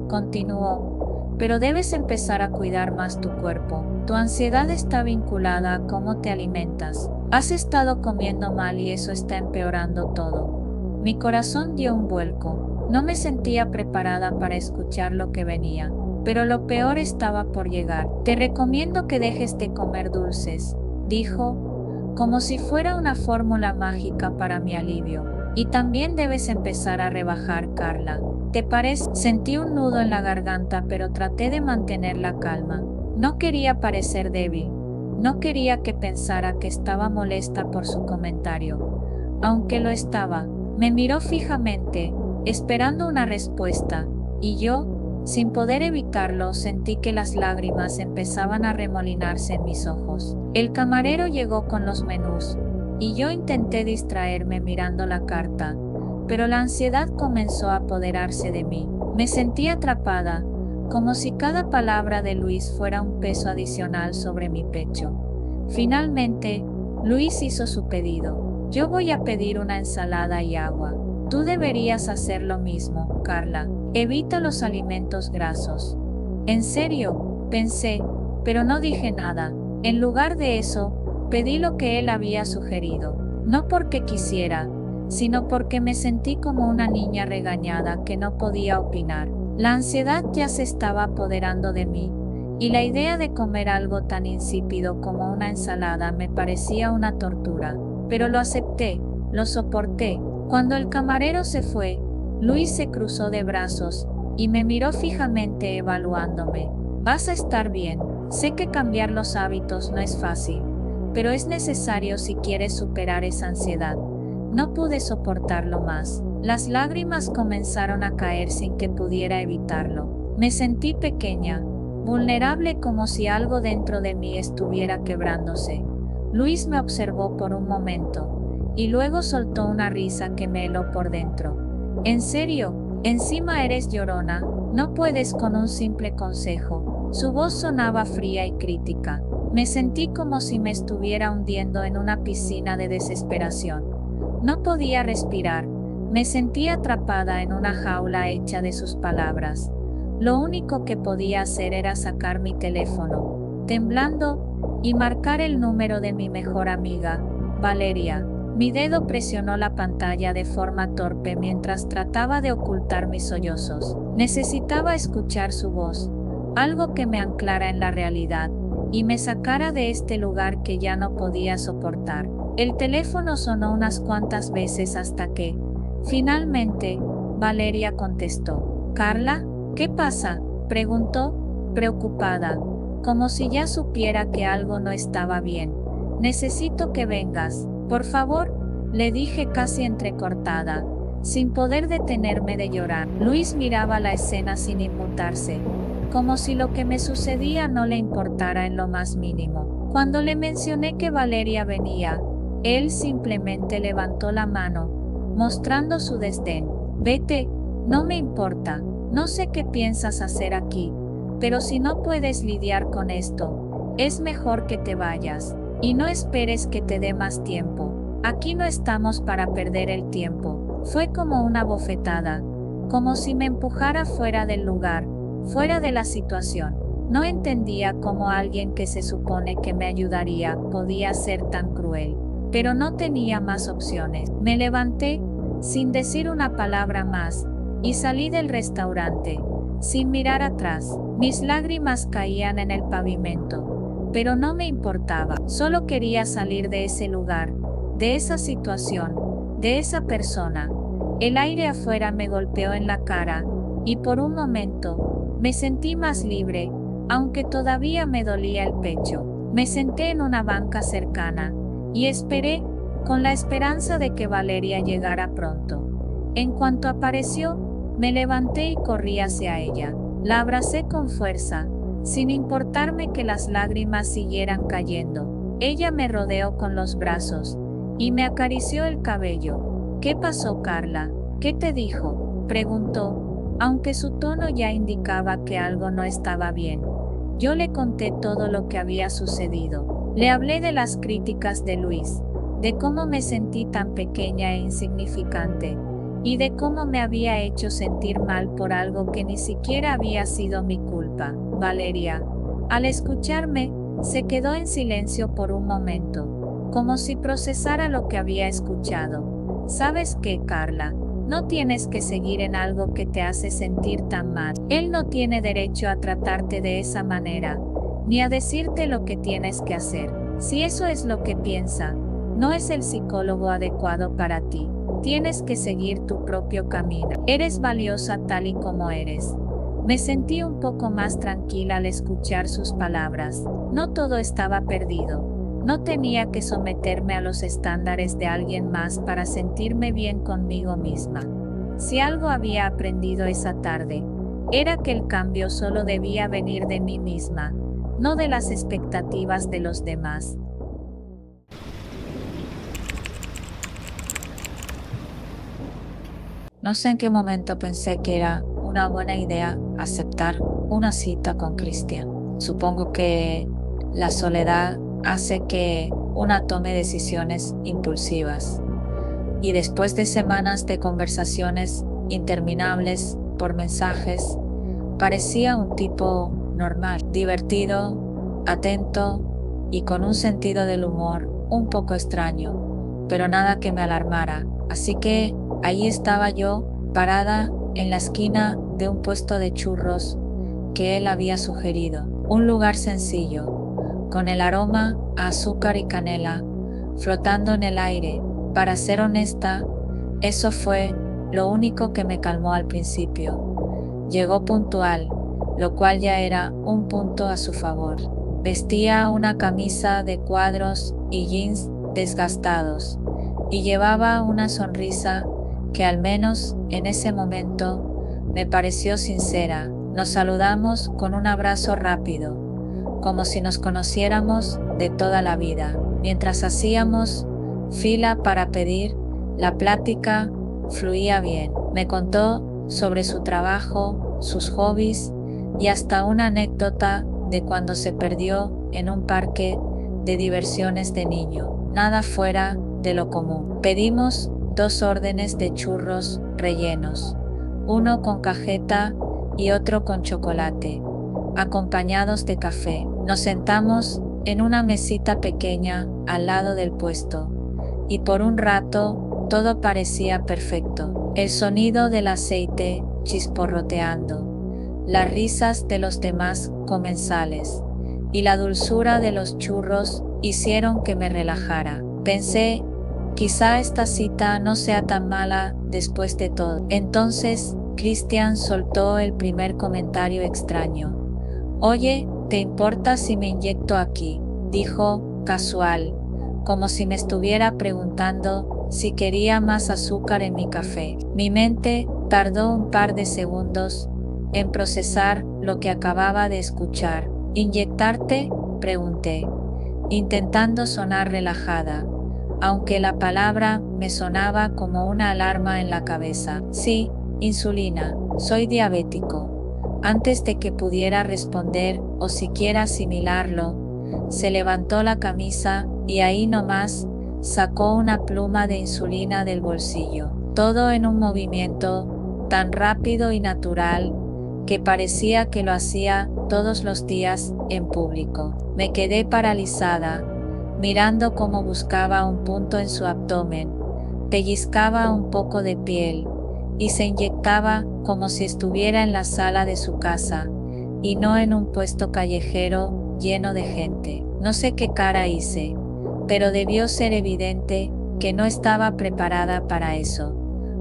continuó, pero debes empezar a cuidar más tu cuerpo. Tu ansiedad está vinculada a cómo te alimentas. Has estado comiendo mal y eso está empeorando todo. Mi corazón dio un vuelco. No me sentía preparada para escuchar lo que venía, pero lo peor estaba por llegar. Te recomiendo que dejes de comer dulces, dijo, como si fuera una fórmula mágica para mi alivio. Y también debes empezar a rebajar, Carla. ¿Te parece? Sentí un nudo en la garganta, pero traté de mantener la calma. No quería parecer débil. No quería que pensara que estaba molesta por su comentario. Aunque lo estaba. Me miró fijamente, esperando una respuesta, y yo, Sin poder evitarlo, sentí que las lágrimas empezaban a remolinarse en mis ojos. El camarero llegó con los menús, y yo intenté distraerme mirando la carta, pero la ansiedad comenzó a apoderarse de mí. Me sentí atrapada, como si cada palabra de Luis fuera un peso adicional sobre mi pecho. Finalmente, Luis hizo su pedido. Yo voy a pedir una ensalada y agua. Tú deberías hacer lo mismo, Carla. Evita los alimentos grasos. En serio, pensé, pero no dije nada. En lugar de eso, pedí lo que él había sugerido. No porque quisiera, sino porque me sentí como una niña regañada que no podía opinar. La ansiedad ya se estaba apoderando de mí, y la idea de comer algo tan insípido como una ensalada me parecía una tortura. Pero lo acepté, lo soporté. Cuando el camarero se fue, Luis se cruzó de brazos y me miró fijamente evaluándome. Vas a estar bien. Sé que cambiar los hábitos no es fácil, pero es necesario si quieres superar esa ansiedad. No pude soportarlo más. Las lágrimas comenzaron a caer sin que pudiera evitarlo. Me sentí pequeña, vulnerable, como si algo dentro de mí estuviera quebrándose. Luis me observó por un momento, y luego soltó una risa que me heló por dentro. ¿En serio? Encima eres llorona, no puedes con un simple consejo. Su voz sonaba fría y crítica. Me sentí como si me estuviera hundiendo en una piscina de desesperación. No podía respirar. Me sentía atrapada en una jaula hecha de sus palabras. Lo único que podía hacer era sacar mi teléfono, temblando, y marcar el número de mi mejor amiga, Valeria. Mi dedo presionó la pantalla de forma torpe mientras trataba de ocultar mis sollozos. Necesitaba escuchar su voz, algo que me anclara en la realidad y me sacara de este lugar que ya no podía soportar. El teléfono sonó unas cuantas veces hasta que, finalmente, Valeria contestó. ¿Carla? ¿Qué pasa?, preguntó, preocupada, como si ya supiera que algo no estaba bien. Necesito que vengas, por favor, le dije casi entrecortada, sin poder detenerme de llorar. Luis miraba la escena sin inmutarse, como si lo que me sucedía no le importara en lo más mínimo. Cuando le mencioné que Valeria venía, él simplemente levantó la mano, mostrando su desdén. Vete, no me importa, no sé qué piensas hacer aquí, pero si no puedes lidiar con esto, es mejor que te vayas, y no esperes que te dé más tiempo. Aquí no estamos para perder el tiempo. Fue como una bofetada, como si me empujara fuera del lugar, fuera de la situación. No entendía cómo alguien que se supone que me ayudaría podía ser tan cruel, pero no tenía más opciones. Me levanté, sin decir una palabra más, y salí del restaurante, sin mirar atrás. Mis lágrimas caían en el pavimento, pero no me importaba. Solo quería salir de ese lugar, de esa situación, de esa persona. El aire afuera me golpeó en la cara, y por un momento, me sentí más libre, aunque todavía me dolía el pecho. Me senté en una banca cercana, y esperé, con la esperanza de que Valeria llegara pronto. En cuanto apareció, me levanté y corrí hacia ella. La abracé con fuerza, sin importarme que las lágrimas siguieran cayendo. Ella me rodeó con los brazos, y me acarició el cabello. ¿Qué pasó, Carla? ¿Qué te dijo?, preguntó, aunque su tono ya indicaba que algo no estaba bien. Yo le conté todo lo que había sucedido. Le hablé de las críticas de Luis, de cómo me sentí tan pequeña e insignificante, y de cómo me había hecho sentir mal por algo que ni siquiera había sido mi culpa. Valeria, al escucharme, se quedó en silencio por un momento, como si procesara lo que había escuchado. ¿Sabes qué, Carla? No tienes que seguir en algo que te hace sentir tan mal. Él no tiene derecho a tratarte de esa manera, ni a decirte lo que tienes que hacer. Si eso es lo que piensa, no es el psicólogo adecuado para ti. Tienes que seguir tu propio camino. Eres valiosa tal y como eres. Me sentí un poco más tranquila al escuchar sus palabras. No todo estaba perdido. No tenía que someterme a los estándares de alguien más para sentirme bien conmigo misma. Si algo había aprendido esa tarde, era que el cambio solo debía venir de mí misma, no de las expectativas de los demás. No sé en qué momento pensé que era una buena idea aceptar una cita con Cristian. Supongo que la soledad hace que una tome decisiones impulsivas. Y después de semanas de conversaciones interminables por mensajes, parecía un tipo normal, divertido, atento y con un sentido del humor un poco extraño, pero nada que me alarmara. Así que ahí estaba yo, parada en la esquina de un puesto de churros que él había sugerido. Un lugar sencillo, con el aroma a azúcar y canela flotando en el aire. Para ser honesta, eso fue lo único que me calmó al principio. Llegó puntual, lo cual ya era un punto a su favor. Vestía una camisa de cuadros y jeans desgastados, y llevaba una sonrisa que al menos en ese momento me pareció sincera. Nos saludamos con un abrazo rápido, como si nos conociéramos de toda la vida. Mientras hacíamos fila para pedir, la plática fluía bien. Me contó sobre su trabajo, sus hobbies y hasta una anécdota de cuando se perdió en un parque de diversiones de niño. Nada fuera de lo común. Pedimos 2 órdenes de churros rellenos, uno con cajeta y otro con chocolate, acompañados de café. Nos sentamos en una mesita pequeña al lado del puesto, y por un rato todo parecía perfecto. El sonido del aceite chisporroteando, las risas de los demás comensales y la dulzura de los churros hicieron que me relajara. Pensé, quizá esta cita no sea tan mala después de todo. Entonces, Christian soltó el primer comentario extraño. Oye, ¿te importa si me inyecto aquí?, dijo, casual, como si me estuviera preguntando si quería más azúcar en mi café. Mi mente tardó un par de segundos en procesar lo que acababa de escuchar. ¿Inyectarte?, pregunté, intentando sonar relajada, aunque la palabra me sonaba como una alarma en la cabeza. Sí, insulina, soy diabético. Antes de que pudiera responder o siquiera asimilarlo, se levantó la camisa y ahí nomás sacó una pluma de insulina del bolsillo. Todo en un movimiento tan rápido y natural que parecía que lo hacía todos los días en público. Me quedé paralizada, mirando cómo buscaba un punto en su abdomen, pellizcaba un poco de piel y se inyectaba como si estuviera en la sala de su casa y no en un puesto callejero lleno de gente. No sé qué cara hice, pero debió ser evidente que no estaba preparada para eso,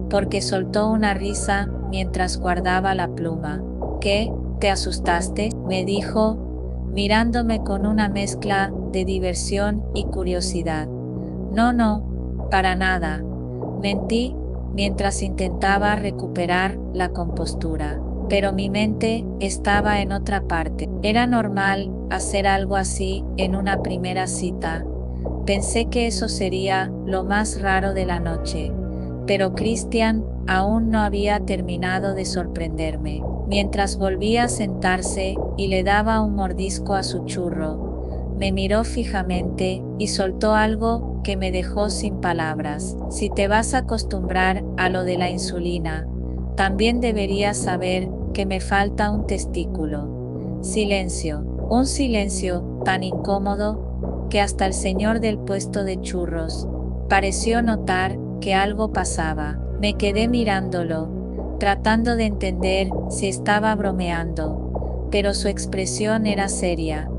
porque soltó una risa mientras guardaba la pluma. ¿Qué? ¿Te asustaste?, me dijo, mirándome con una mezcla de diversión y curiosidad. No, para nada, mentí mientras intentaba recuperar la compostura, pero mi mente estaba en otra parte. Era normal hacer algo así en una primera cita. Pensé que eso sería lo más raro de la noche, pero Christian aún no había terminado de sorprenderme. Mientras volvía a sentarse y le daba un mordisco a su churro, me miró fijamente y soltó algo que me dejó sin palabras. Si te vas a acostumbrar a lo de la insulina, también deberías saber que me falta un testículo. Silencio, un silencio tan incómodo que hasta el señor del puesto de churros pareció notar que algo pasaba. Me quedé mirándolo, tratando de entender si estaba bromeando, pero su expresión era seria,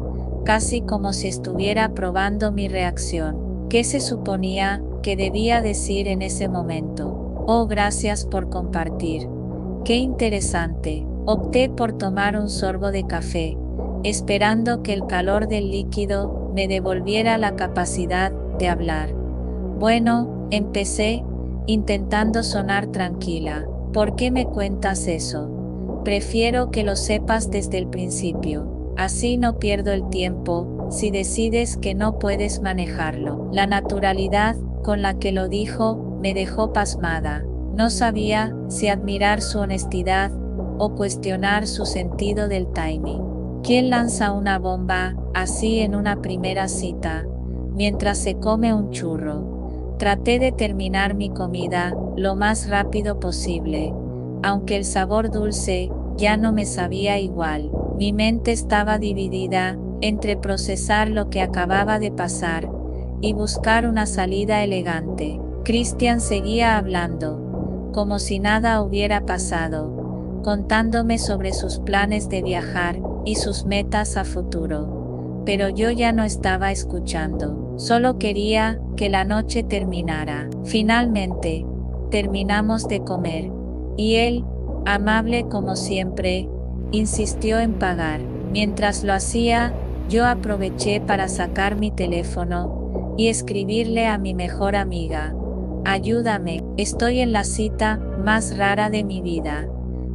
casi como si estuviera probando mi reacción. ¿Qué se suponía que debía decir en ese momento? Oh, gracias por compartir. Qué interesante. Opté por tomar un sorbo de café, esperando que el calor del líquido me devolviera la capacidad de hablar. Bueno, empecé, intentando sonar tranquila. ¿Por qué me cuentas eso? Prefiero que lo sepas desde el principio. Así no pierdo el tiempo, si decides que no puedes manejarlo. La naturalidad con la que lo dijo me dejó pasmada. No sabía si admirar su honestidad o cuestionar su sentido del timing. ¿Quién lanza una bomba así en una primera cita, mientras se come un churro? Traté de terminar mi comida lo más rápido posible, aunque el sabor dulce ya no me sabía igual. Mi mente estaba dividida entre procesar lo que acababa de pasar y buscar una salida elegante. Christian seguía hablando, como si nada hubiera pasado, contándome sobre sus planes de viajar y sus metas a futuro. Pero yo ya no estaba escuchando, solo quería que la noche terminara. Finalmente, terminamos de comer, y él, amable como siempre, insistió en pagar. Mientras lo hacía, yo aproveché para sacar mi teléfono y escribirle a mi mejor amiga: ayúdame, estoy en la cita más rara de mi vida.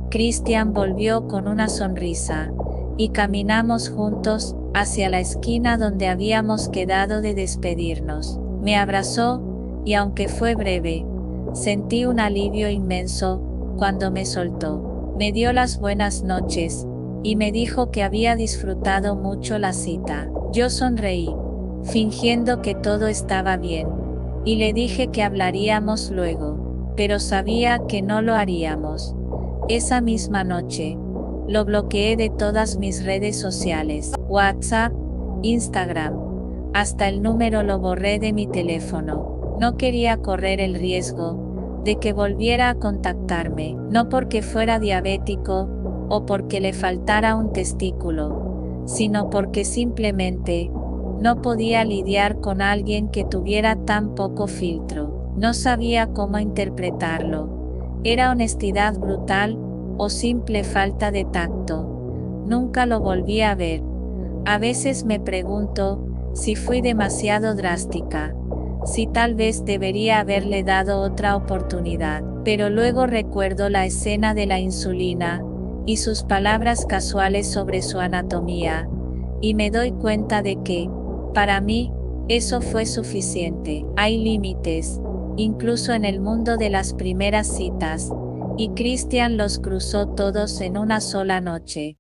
Christian volvió con una sonrisa, y caminamos juntos hacia la esquina donde habíamos quedado de despedirnos. Me abrazó, y aunque fue breve, sentí un alivio inmenso cuando me soltó. Me dio las buenas noches, y me dijo que había disfrutado mucho la cita. Yo sonreí, fingiendo que todo estaba bien, y le dije que hablaríamos luego, pero sabía que no lo haríamos. Esa misma noche, lo bloqueé de todas mis redes sociales, WhatsApp, Instagram. Hasta el número lo borré de mi teléfono. No quería correr el riesgo de que volviera a contactarme, no porque fuera diabético o porque le faltara un testículo, sino porque simplemente no podía lidiar con alguien que tuviera tan poco filtro. No sabía cómo interpretarlo. ¿Era honestidad brutal o simple falta de tacto? Nunca lo volví a ver. A veces me pregunto si fui demasiado drástica, si tal vez debería haberle dado otra oportunidad, pero luego recuerdo la escena de la insulina y sus palabras casuales sobre su anatomía, y me doy cuenta de que, para mí, eso fue suficiente. Hay límites, incluso en el mundo de las primeras citas, y Christian los cruzó todos en una sola noche.